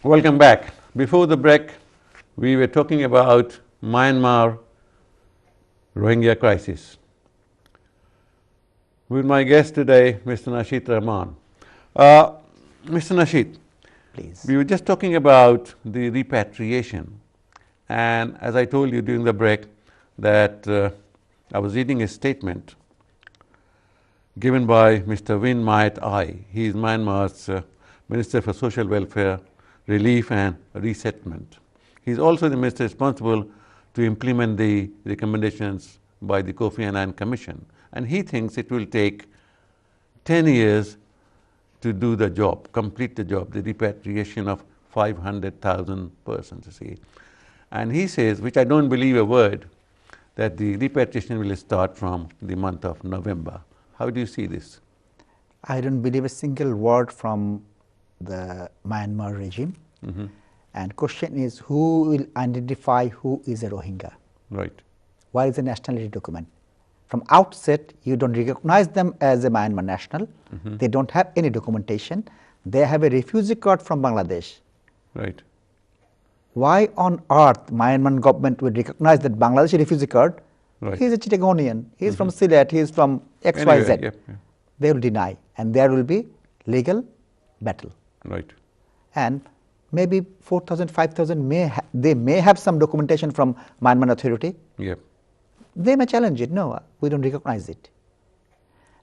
Welcome back. Before the break, we were talking about Myanmar Rohingya Crisis. With my guest today, Mr. Nashit Rahman. Mr. Nashit, Please. we were just talking about the repatriation, and as I told you during the break that I was reading a statement given by Mr. Win Myat Ai. He is Myanmar's Minister for Social Welfare, Relief and Resettlement. He is also the minister responsible to implement the recommendations by the Kofi Annan Commission, and he thinks it will take 10 years to do the job, complete the job, the repatriation of 500,000 persons, you see. And he says, which I don't believe a word, that the repatriation will start from the month of November. How do you see this? I don't believe a single word from the Myanmar regime. And question is, who will identify who is a Rohingya? Right. What is a nationality document? From outset, you don't recognize them as a Myanmar national. They don't have any documentation. They have a refugee card from Bangladesh. Right. Why on earth Myanmar government would recognize that Bangladeshi refugee card? Right. He is a Chittagonian, he is from Sylhet, he is from XYZ. Anyway, yep. They will deny, and there will be legal battle. Right. And maybe 4,000, 5,000 they may have some documentation from Myanmar authority. Yep. They may challenge it. No, we don't recognize it.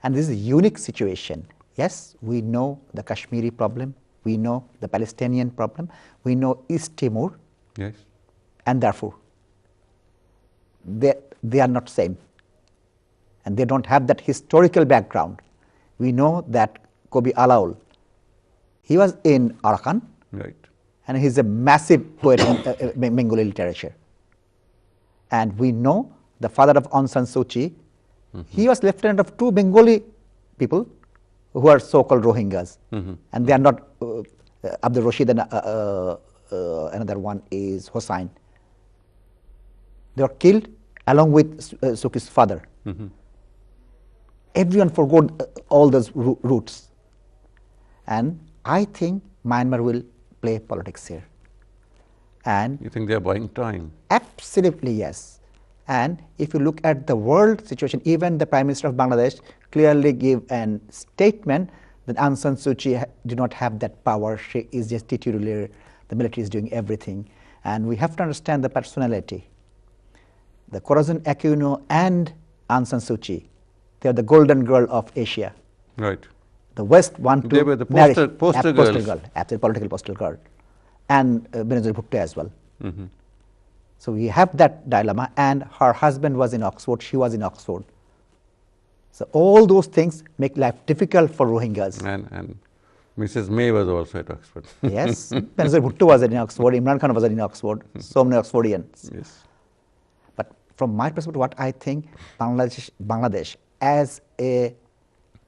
And this is a unique situation. Yes, we know the Kashmiri problem, we know the Palestinian problem, we know East Timor, Yes. and therefore they are not same, and they don't have that historical background. We know that Kobi Alaul, he was in Arakan, Right. and he's a massive poet in Bengali literature. And we know the father of Aung San Suu Kyi, he was lieutenant of two Bengali people who are so-called Rohingyas, and they are not Abdul Rashid and another one is Hossain. They were killed along with Suki's father. Everyone forgot all those roots. And I think Myanmar will play politics here. And You think they are buying time? absolutely yes. And if you look at the world situation, even the Prime Minister of Bangladesh clearly gave a statement that Aung San Suu Kyi do not have that power. She is just titular. The military is doing everything. And we have to understand the personality. The Corazon Aquino and Aung San Suu Kyi, they are the golden girl of Asia. Right. The West want to They were the marry poster postal girls. girl, absolutely political postal girl, and Benazir Bhutto as well. So we have that dilemma, and her husband was in Oxford, she was in Oxford. So all those things make life difficult for Rohingyas. And Mrs. May was also at Oxford. Yes, Benazir Bhutto was in Oxford, Imran Khan was in Oxford, so many Oxfordians. Yes. But from my perspective, what I think, Bangladesh as a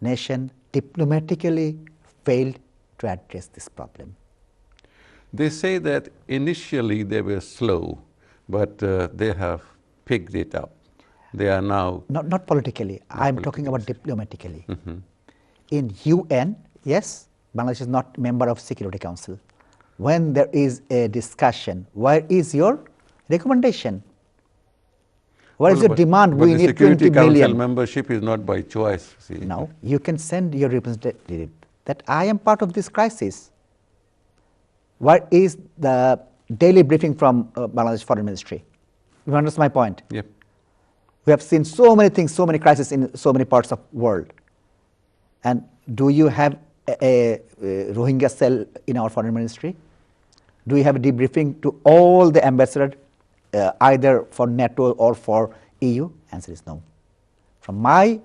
nation diplomatically failed to address this problem. They say that initially they were slow, but they have picked it up. They are now... Not politically, I'm talking about diplomatically. In UN, yes, Bangladesh is not member of Security Council. When there is a discussion, where is your recommendation? Where is your demand? We need 20 Security Council million. membership is not by choice. See. No, you can send your representative that I am part of this crisis. Where is the daily briefing from Bangladesh Foreign Ministry? You understand my point? Yep. We have seen so many things, so many crises in so many parts of the world. And do you have a Rohingya cell in our Foreign Ministry? Do you have a debriefing to all the ambassadors, either for NATO or for EU? Answer is no. From my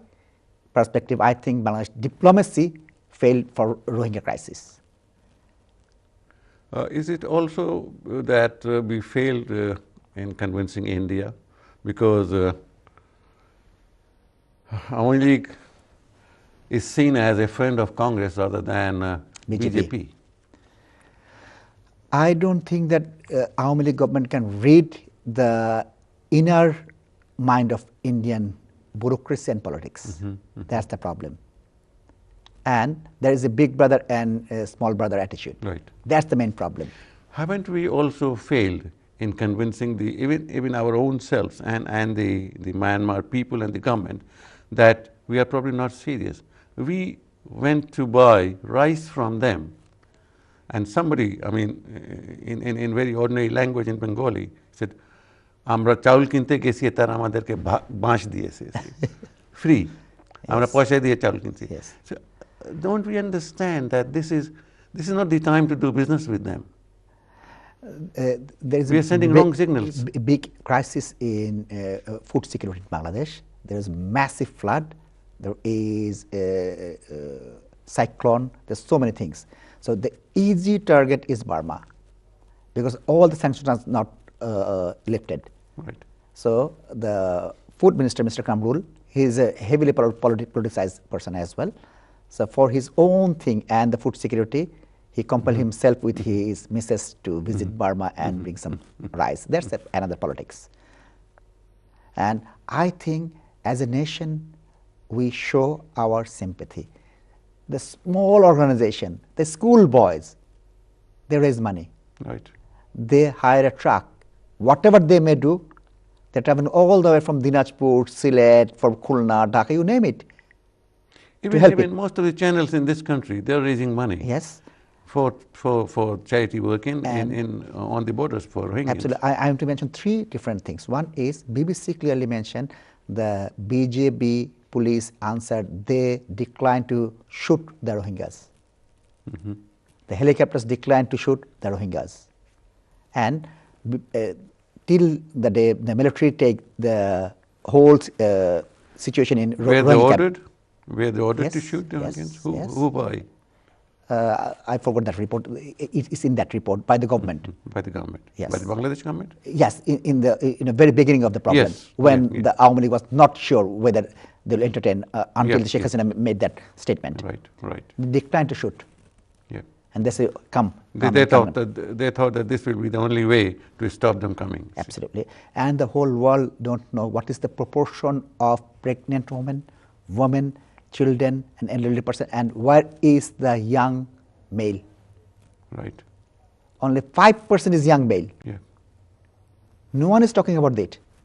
perspective, I think Bangladesh diplomacy failed for Rohingya crisis. Is it also that we failed in convincing India? Because Awami League is seen as a friend of Congress rather than BJP. I don't think that Awami League government can read the inner mind of Indian bureaucracy and politics. That's the problem. And there is a big brother and a small brother attitude. Right. That's the main problem. haven't we also failed in convincing even our own selves and the Myanmar people and the government that we are probably not serious? We went to buy rice from them, and somebody, I mean, in very ordinary language in Bengali, said, "Amra chaul kinte gesi tara amaderke bash diyese." Free. Amra poisha diye chaul kinti. Yes. So, don't we understand that this is not the time to do business with them? There is We are sending wrong signals. Big crisis in food security in Bangladesh. There is massive flood. There is a cyclone. There's so many things. So the easy target is Burma, because all the sanctions are not lifted. Right. So the food minister, Mr. Kamrul, he is a heavily politicized person as well. So for his own thing and the food security, he compelled himself with his missus to visit Burma and bring some rice. That's another politics. And I think as a nation, we show our sympathy. The small organization, the school boys, they raise money. Right. They hire a truck. Whatever they may do, they travel all the way from Dinajpur, Sylhet, from Khulna, Dhaka, you name it. Even most of the channels in this country, they're raising money. Yes. For charity work on the borders for Rohingyas. Absolutely. I am to mention three different things. One is BBC clearly mentioned the BJP police answered they declined to shoot the Rohingyas. The helicopters declined to shoot the Rohingyas. And till the day the military take the whole situation in Rohingya. Were they ordered Yes, to shoot the Rohingyas? yes. Who by? I forgot that report. It is in that report by the government. By the government? Yes. By the Bangladesh government? Yes, in the very beginning of the problem, Yes, when yeah. the Awami League was not sure whether they will entertain until Yeah, the Sheikh Hasina made that statement. Right. They declined to shoot. Yeah. And they say, come. They thought that this will be the only way to stop them coming. Absolutely. And the whole world don't know what is the proportion of pregnant women, children, and elderly person, and where is the young male? Right. Only 5% is young male. Yeah. No one is talking about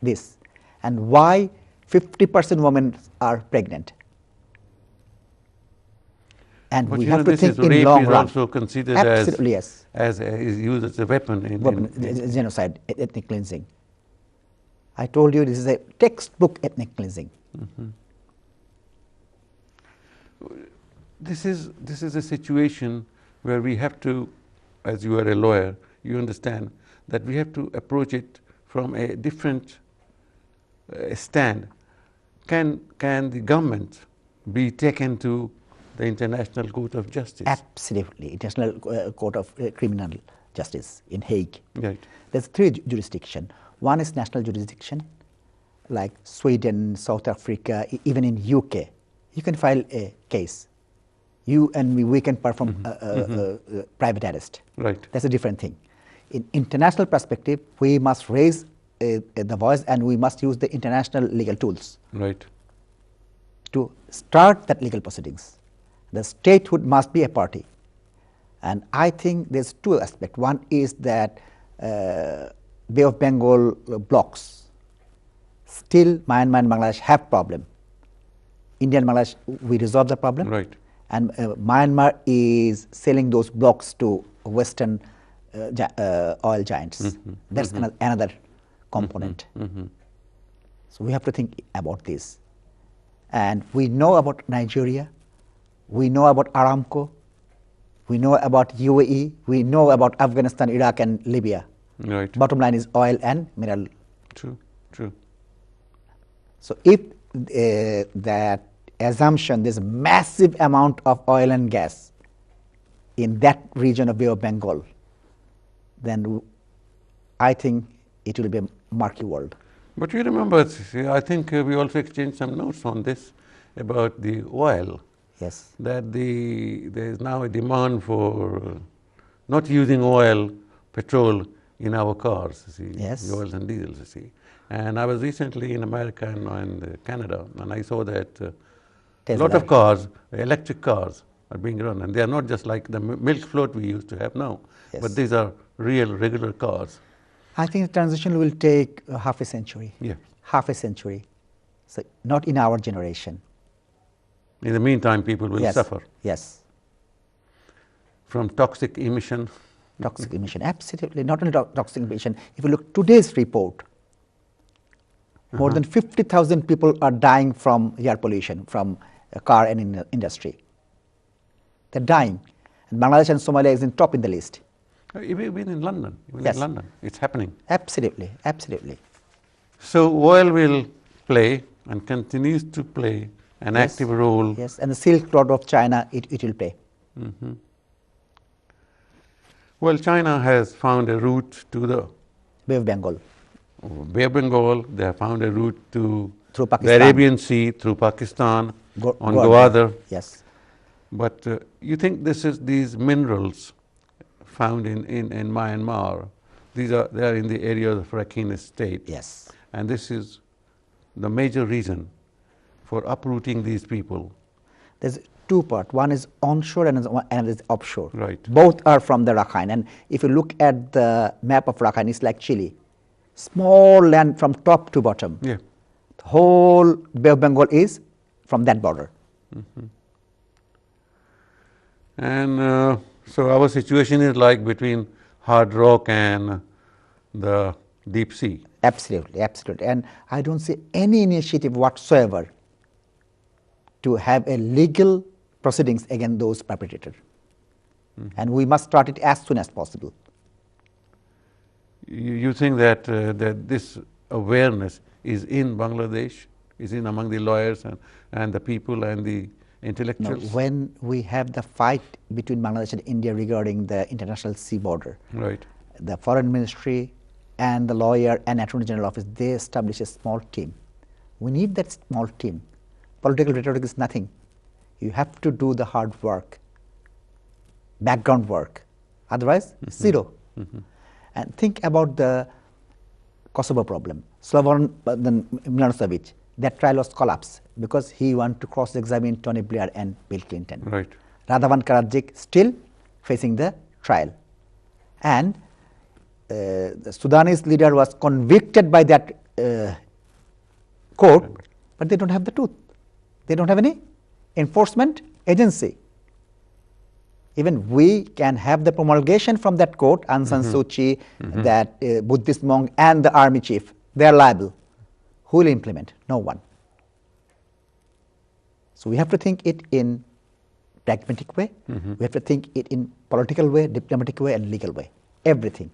this. And why 50% women are pregnant? And But we have to think in rape long is run. also considered Absolutely, yes. as is used as a weapon in Genocide, ethnic cleansing. I told you this is a textbook ethnic cleansing. This is a situation where we have to, as you are a lawyer, you understand that we have to approach it from a different stand. Can the government be taken to the International Court of Justice? Absolutely, International Court of Criminal Justice in Hague. Right. There's three jurisdictions. One is national jurisdiction, like Sweden, South Africa, even in UK. You can file a case. You and me, we can perform private arrest. Right. That's a different thing. In international perspective, we must raise the voice and we must use the international legal tools. Right. To start that legal proceedings. The statehood must be a party. And I think there's two aspects. One is that Bay of Bengal blocks. Still, Myanmar and Bangladesh have problem. India and Bangladesh, we resolve the problem. Right. And Myanmar is selling those blocks to Western oil giants. That's another component. So we have to think about this. And we know about Nigeria, we know about Aramco, we know about UAE, we know about Afghanistan, Iraq, and Libya. Right. Bottom line is oil and mineral. True. So if that assumption, there's a massive amount of oil and gas in that region of Bay of Bengal, then I think it will be a murky world. But you remember, I think we also exchanged some notes on this about the oil. Yes. That there is now a demand for not using oil, petrol in our cars, you see, Yes. the oils and diesels, you see. And I was recently in America and Canada, and I saw that a lot of cars, electric cars, are being run, and they are not just like the milk float we used to have now, Yes. but these are real, regular cars? I think the transition will take half a century. Yeah. Half a century. So not in our generation. In the meantime, people will suffer Yes. from toxic emission. Toxic emission, absolutely. Not only toxic emission. If you look today's report, more than 50,000 people are dying from air pollution, from car and industry. They're dying. And Bangladesh and Somalia is in top in the list. Even in London, Yes. in London, it's happening. Absolutely, absolutely. So oil will play and continues to play an active role. Yes, and the Silk Road of China, it will play. Well, China has found a route to the Bay of Bengal. Bay of Bengal. They have found a route to Through the Pakistan. Arabian Sea, through Pakistan, on Gwadar. Gwadar. Yes. But you think these minerals found in Myanmar, they are in the area of Rakhine State. Yes. And this is the major reason for uprooting these people. There's two parts. One is onshore and another is offshore. Right. Both are from the Rakhine. And if you look at the map of Rakhine, it's like Chile. Small land from top to bottom. Yeah. The whole Bay of Bengal is from that border. And so our situation is like between hard rock and the deep sea. Absolutely, absolutely. And I don't see any initiative whatsoever to have a legal proceedings against those perpetrators. And we must start it as soon as possible. You think that that this awareness is in Bangladesh, is in among the lawyers and the people and the No, intellectuals? when we have the fight between Bangladesh and India regarding the international sea border, Right. the foreign ministry and the lawyer and attorney general office, they establish a small team. We need that small team. Political rhetoric is nothing. You have to do the hard work, background work. Otherwise, zero. And think about the Kosovo problem. Slobodan Milosevic, that trial was collapsed because he wanted to cross-examine Tony Blair and Bill Clinton. Right. Radovan Karadzic still facing the trial. And the Sudanese leader was convicted by that court, but they don't have the truth. They don't have any enforcement agency. Even we can have the promulgation from that court, Aung San Suu Kyi, that Buddhist monk and the army chief, they are liable. Who will implement? No one. So we have to think it in pragmatic way. We have to think it in political way, diplomatic way, and legal way. Everything.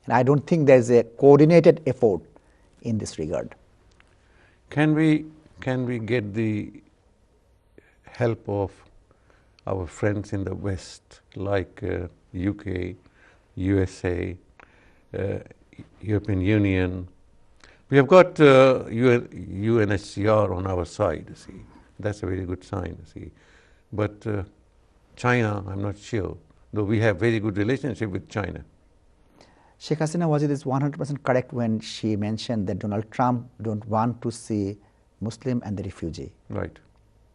And I don't think there is a coordinated effort in this regard. Can we get the help of our friends in the West, like UK, USA, European Union? We have got UNHCR on our side, see. That's a very good sign, see. But China, I'm not sure, though we have very good relationship with China. Sheikh Hasina Wajid is 100% correct when she mentioned that Donald Trump don't want to see Muslim and the refugee. Right.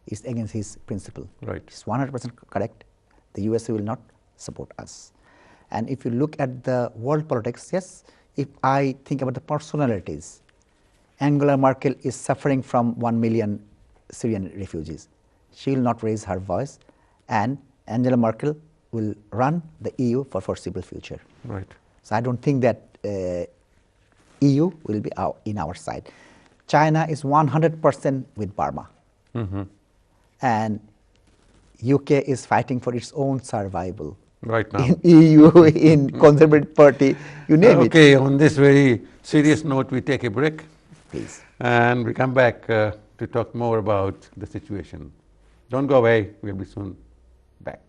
It's against his principle. Right. It's 100% correct. The USA will not support us. And if you look at the world politics, yes, if I think about the personalities, Angela Merkel is suffering from 1 million Syrian refugees. She will not raise her voice, and Angela Merkel will run the EU for foreseeable future. Right. So I don't think that EU will be in our side. China is 100% with Burma. And UK is fighting for its own survival. Right now. In EU, in Conservative Party, you name it. Okay, on this very serious note, we take a break. Please. And we come back to talk more about the situation. Don't go away, we'll be soon back.